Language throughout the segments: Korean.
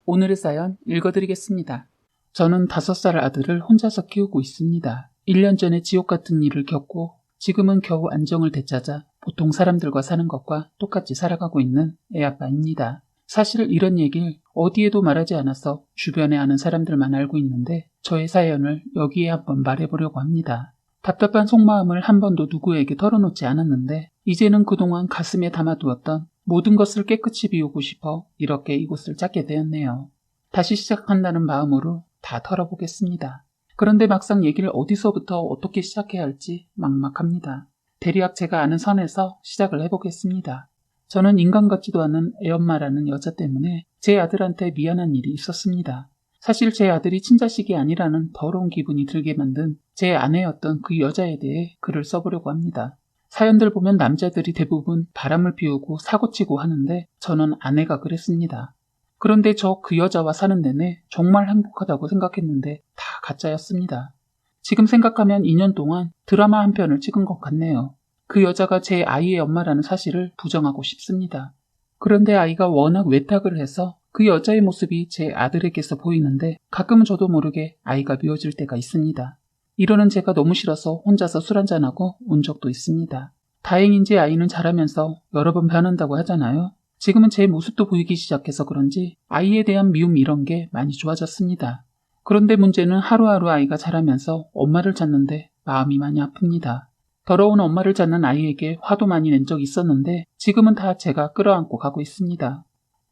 오늘의 사연 읽어드리겠습니다. 저는 5살 아들을 혼자서 키우고 있습니다. 1년 전에 지옥 같은 일을 겪고 지금은 겨우 안정을 되찾아 보통 사람들과 사는 것과 똑같이 살아가고 있는 애아빠입니다. 사실 이런 얘기를 어디에도 말하지 않아서 주변에 아는 사람들만 알고 있는데 저의 사연을 여기에 한번 말해보려고 합니다. 답답한 속마음을 한 번도 누구에게 털어놓지 않았는데 이제는 그동안 가슴에 담아두었던 모든 것을 깨끗이 비우고 싶어 이렇게 이곳을 찾게 되었네요. 다시 시작한다는 마음으로 다 털어보겠습니다. 그런데 막상 얘기를 어디서부터 어떻게 시작해야 할지 막막합니다. 대략 제가 아는 선에서 시작을 해보겠습니다. 저는 인간 같지도 않은 애엄마라는 여자 때문에 제 아들한테 미안한 일이 있었습니다. 사실 제 아들이 친자식이 아니라는 더러운 기분이 들게 만든 제 아내였던 그 여자에 대해 글을 써보려고 합니다. 사연들 보면 남자들이 대부분 바람을 피우고 사고치고 하는데 저는 아내가 그랬습니다. 그런데 저 그 여자와 사는 내내 정말 행복하다고 생각했는데 다 가짜였습니다. 지금 생각하면 2년 동안 드라마 한 편을 찍은 것 같네요. 그 여자가 제 아이의 엄마라는 사실을 부정하고 싶습니다. 그런데 아이가 워낙 외탁을 해서 그 여자의 모습이 제 아들에게서 보이는데 가끔은 저도 모르게 아이가 미워질 때가 있습니다. 이러는 제가 너무 싫어서 혼자서 술 한잔하고 운 적도 있습니다. 다행인지 아이는 자라면서 여러 번 변한다고 하잖아요. 지금은 제 모습도 보이기 시작해서 그런지 아이에 대한 미움 이런 게 많이 좋아졌습니다. 그런데 문제는 하루하루 아이가 자라면서 엄마를 찾는데 마음이 많이 아픕니다. 더러운 엄마를 찾는 아이에게 화도 많이 낸 적이 있었는데 지금은 다 제가 끌어안고 가고 있습니다.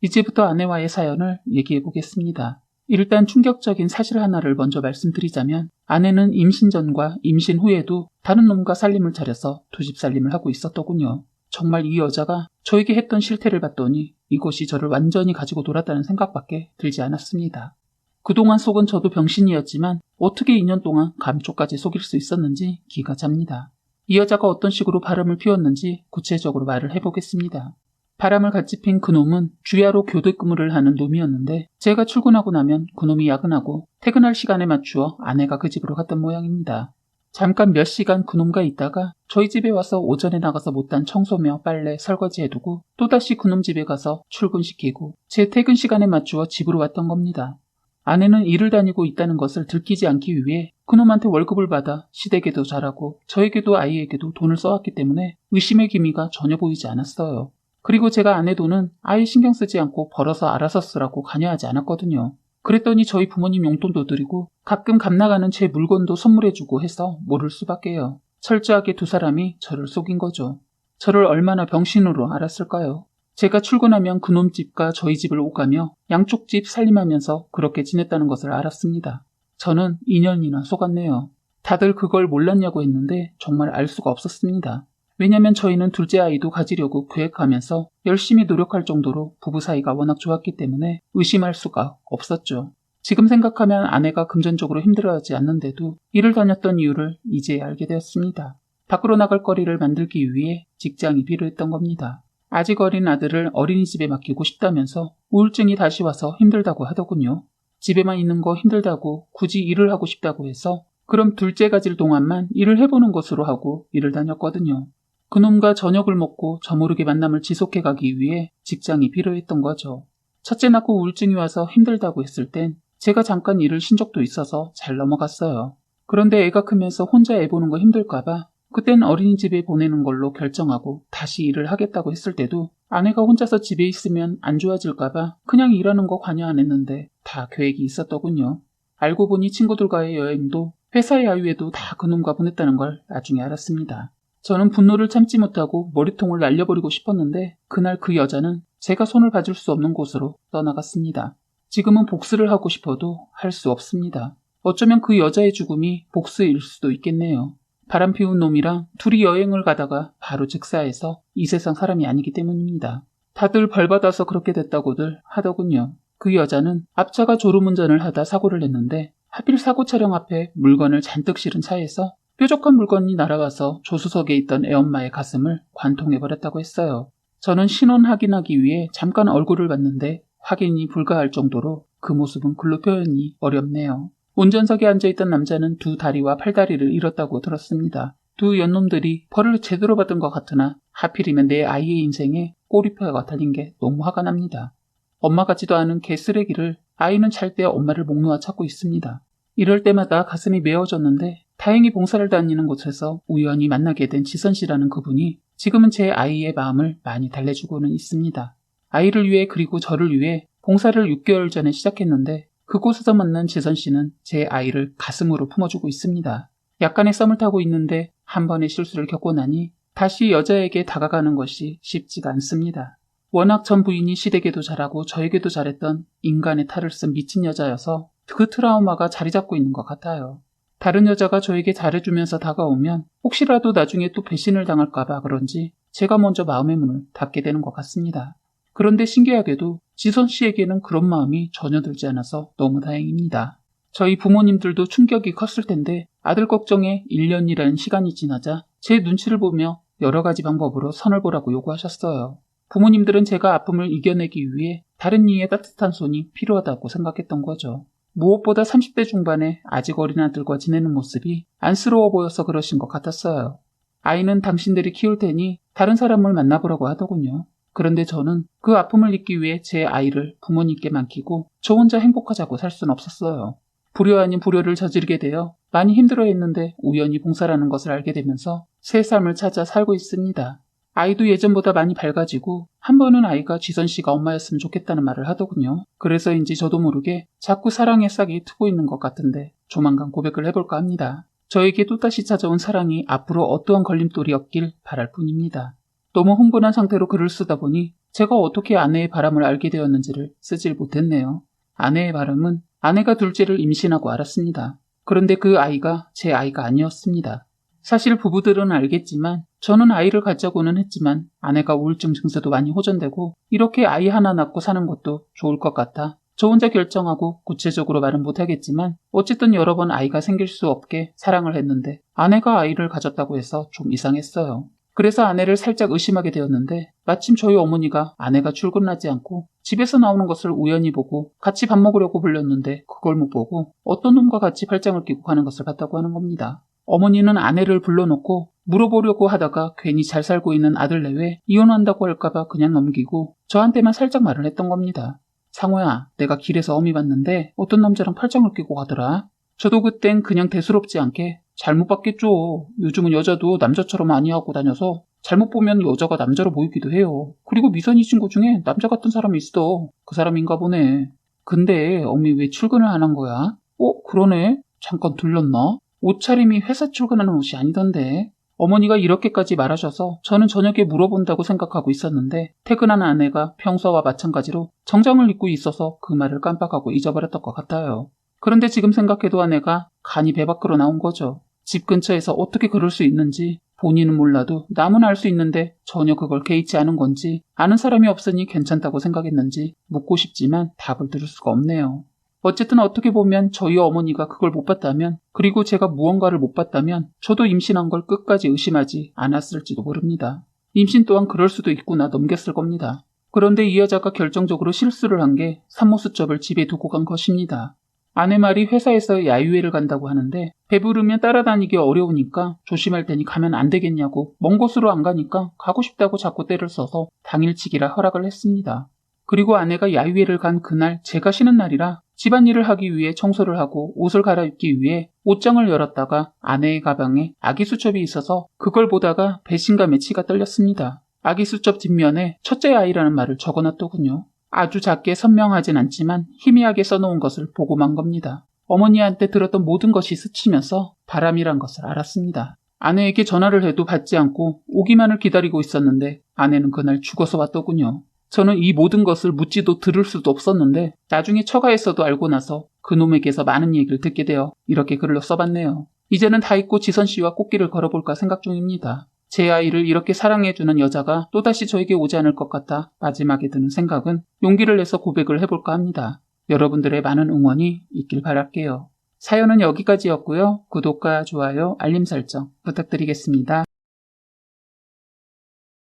이제부터 아내와의 사연을 얘기해 보겠습니다. 일단 충격적인 사실 하나를 먼저 말씀드리자면 아내는 임신 전과 임신 후에도 다른 놈과 살림을 차려서 두 집 살림을 하고 있었더군요. 정말 이 여자가 저에게 했던 실태를 봤더니 이것이 저를 완전히 가지고 놀았다는 생각밖에 들지 않았습니다. 그동안 속은 저도 병신이었지만 어떻게 2년 동안 감쪽까지 속일 수 있었는지 기가 잡니다. 이 여자가 어떤 식으로 바람을 피웠는지 구체적으로 말을 해보겠습니다. 바람을 같이 핀 그놈은 주야로 교대 근무를 하는 놈이었는데 제가 출근하고 나면 그놈이 야근하고 퇴근할 시간에 맞추어 아내가 그 집으로 갔던 모양입니다. 잠깐 몇 시간 그놈과 있다가 저희 집에 와서 오전에 나가서 못한 청소며 빨래, 설거지 해두고 또다시 그놈 집에 가서 출근시키고 제 퇴근 시간에 맞추어 집으로 왔던 겁니다. 아내는 일을 다니고 있다는 것을 들키지 않기 위해 그놈한테 월급을 받아 시댁에도 잘하고 저에게도 아이에게도 돈을 써왔기 때문에 의심의 기미가 전혀 보이지 않았어요. 그리고 제가 아내 돈은 아예 신경 쓰지 않고 벌어서 알아서 쓰라고 관여하지 않았거든요. 그랬더니 저희 부모님 용돈도 드리고 가끔 값 나가는 제 물건도 선물해주고 해서 모를 수밖에요. 철저하게 두 사람이 저를 속인 거죠. 저를 얼마나 병신으로 알았을까요? 제가 출근하면 그놈 집과 저희 집을 오가며 양쪽 집 살림하면서 그렇게 지냈다는 것을 알았습니다. 저는 2년이나 속았네요. 다들 그걸 몰랐냐고 했는데 정말 알 수가 없었습니다. 왜냐면 저희는 둘째 아이도 가지려고 계획하면서 열심히 노력할 정도로 부부 사이가 워낙 좋았기 때문에 의심할 수가 없었죠. 지금 생각하면 아내가 금전적으로 힘들어하지 않는데도 일을 다녔던 이유를 이제야 알게 되었습니다. 밖으로 나갈 거리를 만들기 위해 직장이 필요했던 겁니다. 아직 어린 아들을 어린이집에 맡기고 싶다면서 우울증이 다시 와서 힘들다고 하더군요. 집에만 있는 거 힘들다고 굳이 일을 하고 싶다고 해서 그럼 둘째 가질 동안만 일을 해보는 것으로 하고 일을 다녔거든요. 그놈과 저녁을 먹고 저 모르게 만남을 지속해가기 위해 직장이 필요했던 거죠. 첫째 낳고 우울증이 와서 힘들다고 했을 땐 제가 잠깐 일을 쉰 적도 있어서 잘 넘어갔어요. 그런데 애가 크면서 혼자 애 보는 거 힘들까봐 그땐 어린이집에 보내는 걸로 결정하고 다시 일을 하겠다고 했을 때도 아내가 혼자서 집에 있으면 안 좋아질까봐 그냥 일하는 거 관여 안 했는데 다 계획이 있었더군요. 알고 보니 친구들과의 여행도 회사 야유회도 다 그놈과 보냈다는 걸 나중에 알았습니다. 저는 분노를 참지 못하고 머리통을 날려버리고 싶었는데 그날 그 여자는 제가 손을 봐줄 수 없는 곳으로 떠나갔습니다. 지금은 복수를 하고 싶어도 할 수 없습니다. 어쩌면 그 여자의 죽음이 복수일 수도 있겠네요. 바람 피운 놈이랑 둘이 여행을 가다가 바로 즉사해서 이 세상 사람이 아니기 때문입니다. 다들 벌받아서 그렇게 됐다고들 하더군요. 그 여자는 앞차가 졸음운전을 하다 사고를 냈는데 하필 사고 차량 앞에 물건을 잔뜩 실은 차에서 뾰족한 물건이 날아가서 조수석에 있던 애엄마의 가슴을 관통해버렸다고 했어요. 저는 신원 확인하기 위해 잠깐 얼굴을 봤는데 확인이 불가할 정도로 그 모습은 글로 표현이 어렵네요. 운전석에 앉아있던 남자는 두 다리와 팔다리를 잃었다고 들었습니다. 두 연놈들이 벌을 제대로 받은 것 같으나 하필이면 내 아이의 인생에 꼬리표가 달린 게 너무 화가 납니다. 엄마 같지도 않은 개쓰레기를 아이는 잘 때 엄마를 목 놓아 찾고 있습니다. 이럴 때마다 가슴이 메어졌는데 다행히 봉사를 다니는 곳에서 우연히 만나게 된 지선씨라는 그분이 지금은 제 아이의 마음을 많이 달래주고는 있습니다. 아이를 위해 그리고 저를 위해 봉사를 6개월 전에 시작했는데 그곳에서 만난 지선씨는 제 아이를 가슴으로 품어주고 있습니다. 약간의 썸을 타고 있는데 한 번의 실수를 겪고 나니 다시 여자에게 다가가는 것이 쉽지가 않습니다. 워낙 전 부인이 시댁에도 잘하고 저에게도 잘했던 인간의 탈을 쓴 미친 여자여서 그 트라우마가 자리 잡고 있는 것 같아요. 다른 여자가 저에게 잘해주면서 다가오면 혹시라도 나중에 또 배신을 당할까봐 그런지 제가 먼저 마음의 문을 닫게 되는 것 같습니다. 그런데 신기하게도 지선 씨에게는 그런 마음이 전혀 들지 않아서 너무 다행입니다. 저희 부모님들도 충격이 컸을 텐데 아들 걱정에 1년이라는 시간이 지나자 제 눈치를 보며 여러 가지 방법으로 선을 보라고 요구하셨어요. 부모님들은 제가 아픔을 이겨내기 위해 다른 이의 따뜻한 손이 필요하다고 생각했던 거죠. 무엇보다 30대 중반에 아직 어린 아들과 지내는 모습이 안쓰러워 보여서 그러신 것 같았어요. 아이는 당신들이 키울 테니 다른 사람을 만나보라고 하더군요. 그런데 저는 그 아픔을 잊기 위해 제 아이를 부모님께 맡기고 저 혼자 행복하자고 살 순 없었어요. 불효 아닌 불효를 저지르게 되어 많이 힘들어했는데 우연히 봉사라는 것을 알게 되면서 새 삶을 찾아 살고 있습니다. 아이도 예전보다 많이 밝아지고 한 번은 아이가 지선씨가 엄마였으면 좋겠다는 말을 하더군요. 그래서인지 저도 모르게 자꾸 사랑의 싹이 트고 있는 것 같은데 조만간 고백을 해볼까 합니다. 저에게 또다시 찾아온 사랑이 앞으로 어떠한 걸림돌이 없길 바랄 뿐입니다. 너무 흥분한 상태로 글을 쓰다 보니 제가 어떻게 아내의 바람을 알게 되었는지를 쓰질 못했네요. 아내의 바람은 아내가 둘째를 임신하고 알았습니다. 그런데 그 아이가 제 아이가 아니었습니다. 사실 부부들은 알겠지만 저는 아이를 갖자고는 했지만 아내가 우울증 증세도 많이 호전되고 이렇게 아이 하나 낳고 사는 것도 좋을 것 같아 저 혼자 결정하고 구체적으로 말은 못하겠지만 어쨌든 여러 번 아이가 생길 수 없게 사랑을 했는데 아내가 아이를 가졌다고 해서 좀 이상했어요. 그래서 아내를 살짝 의심하게 되었는데 마침 저희 어머니가 아내가 출근하지 않고 집에서 나오는 것을 우연히 보고 같이 밥 먹으려고 불렀는데 그걸 못 보고 어떤 놈과 같이 팔짱을 끼고 가는 것을 봤다고 하는 겁니다. 어머니는 아내를 불러놓고 물어보려고 하다가 괜히 잘 살고 있는 아들 내외 이혼한다고 할까봐 그냥 넘기고 저한테만 살짝 말을 했던 겁니다. 상호야, 내가 길에서 어미 봤는데 어떤 남자랑 팔짱을 끼고 가더라. 저도 그땐 그냥 대수롭지 않게 잘못 봤겠죠. 요즘은 여자도 남자처럼 많이 하고 다녀서 잘못 보면 여자가 남자로 보이기도 해요. 그리고 미선이 친구 중에 남자 같은 사람이 있어. 그 사람인가 보네. 근데 어미 왜 출근을 안 한 거야? 그러네. 잠깐 들렀나? 옷차림이 회사 출근하는 옷이 아니던데. 어머니가 이렇게까지 말하셔서 저는 저녁에 물어본다고 생각하고 있었는데 퇴근한 아내가 평소와 마찬가지로 정장을 입고 있어서 그 말을 깜빡하고 잊어버렸던 것 같아요. 그런데 지금 생각해도 아내가 간이 배 밖으로 나온 거죠. 집 근처에서 어떻게 그럴 수 있는지 본인은 몰라도 남은 알 수 있는데 전혀 그걸 개의치 않은 건지 아는 사람이 없으니 괜찮다고 생각했는지 묻고 싶지만 답을 들을 수가 없네요. 어쨌든 어떻게 보면 저희 어머니가 그걸 못 봤다면 그리고 제가 무언가를 못 봤다면 저도 임신한 걸 끝까지 의심하지 않았을지도 모릅니다. 임신 또한 그럴 수도 있구나 넘겼을 겁니다. 그런데 이 여자가 결정적으로 실수를 한 게 산모수첩을 집에 두고 간 것입니다. 아내 말이 회사에서 야유회를 간다고 하는데 배부르면 따라다니기 어려우니까 조심할 테니 가면 안 되겠냐고 먼 곳으로 안 가니까 가고 싶다고 자꾸 때를 써서 당일치기라 허락을 했습니다. 그리고 아내가 야유회를 간 그날 제가 쉬는 날이라 집안일을 하기 위해 청소를 하고 옷을 갈아입기 위해 옷장을 열었다가 아내의 가방에 아기 수첩이 있어서 그걸 보다가 배신감에 치가 떨렸습니다. 아기 수첩 뒷면에 첫째 아이라는 말을 적어놨더군요. 아주 작게 선명하진 않지만 희미하게 써놓은 것을 보고 만 겁니다. 어머니한테 들었던 모든 것이 스치면서 바람이란 것을 알았습니다. 아내에게 전화를 해도 받지 않고 오기만을 기다리고 있었는데 아내는 그날 죽어서 왔더군요. 저는 이 모든 것을 묻지도 들을 수도 없었는데 나중에 처가에서도 알고 나서 그놈에게서 많은 얘기를 듣게 되어 이렇게 글을 써봤네요. 이제는 다 잊고 지선씨와 꽃길을 걸어볼까 생각 중입니다. 제 아이를 이렇게 사랑해주는 여자가 또다시 저에게 오지 않을 것 같아 마지막에 드는 생각은 용기를 내서 고백을 해볼까 합니다. 여러분들의 많은 응원이 있길 바랄게요. 사연은 여기까지였고요. 구독과 좋아요, 알림 설정 부탁드리겠습니다.